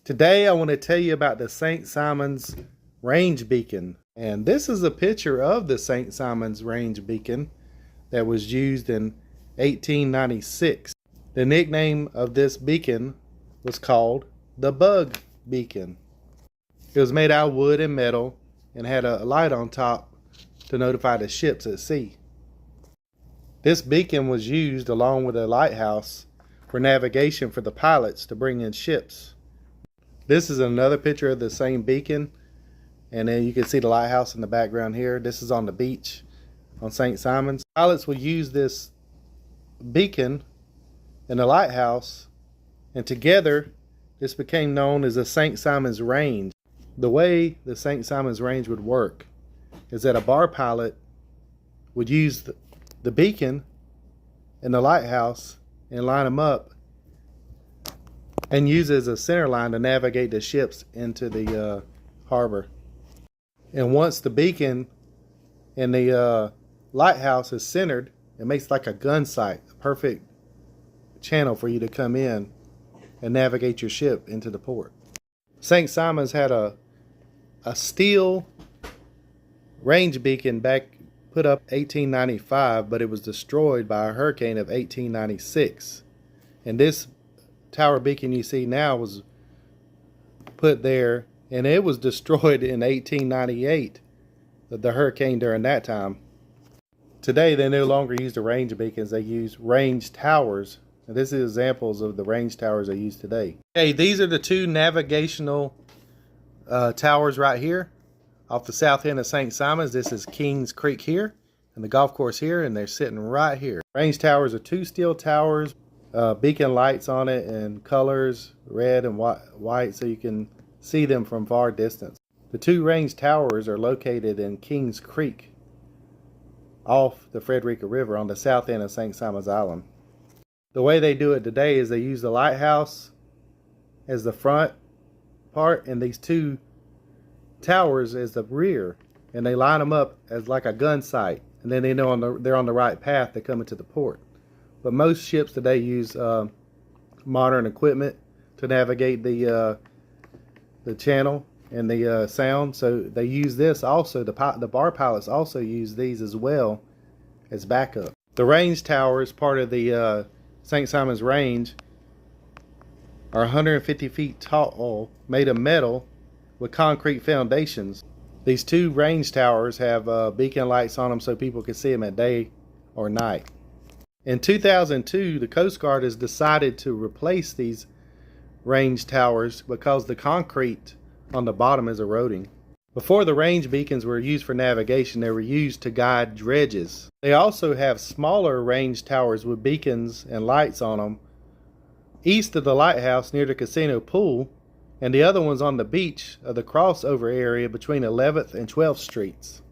Today I want to tell you about the St. Simons Range Beacon. And this is a picture of the St. Simons Range Beacon that was used in 1896. The nickname of this beacon was called the Bug Beacon. It was made out of wood and metal and had a light on top to notify the ships at sea. This beacon was used along with a lighthouse for navigation for the pilots to bring in ships. This is another picture of the same beacon, and then you can see the lighthouse in the background here. This is on the beach on St. Simons. Pilots will use this beacon and the lighthouse, and together this became known as the St. Simons Range. The way the St. Simons Range would work is that a bar pilot would use the beacon and the lighthouse and line them up and use it as a center line to navigate the ships into the harbor. And once the beacon and the lighthouse is centered, it makes like a gun sight, a perfect channel for you to come in and navigate your ship into the port. St. Simons had a steel range beacon put up 1895, but it was destroyed by a hurricane of 1896. And this tower beacon you see now was put there, and it was destroyed in 1898, the hurricane during that time. Today they no longer use the range beacons, they use range towers. And this is examples of the range towers they use today. Okay, these are the two navigational towers right here off the south end of St. Simons. This is Kings Creek here and the golf course here, and they're sitting right here. Range towers are two steel towers, beacon lights on it in colors red and white so you can see them from far distance. The two range towers are located in Kings Creek off the Frederica River on the south end of St. Simons Island. The way they do it today is they use the lighthouse as the front part and these two towers as the rear, and they line them up as like a gun sight, and then they know they're on the right path to come into the port. But most ships today use modern equipment to navigate the channel and the sound, so they use this also. The bar pilots also use these as well as backup. The range towers, part of the St. Simons Range, are 150 feet tall, made of metal with concrete foundations. These two range towers have beacon lights on them so people can see them at day or night. In 2002, the Coast Guard has decided to replace these range towers because the concrete on the bottom is eroding. Before the range beacons were used for navigation, they were used to guide dredges. They also have smaller range towers with beacons and lights on them east of the lighthouse near the casino pool, and the other one's on the beach of the crossover area between 11th and 12th Streets.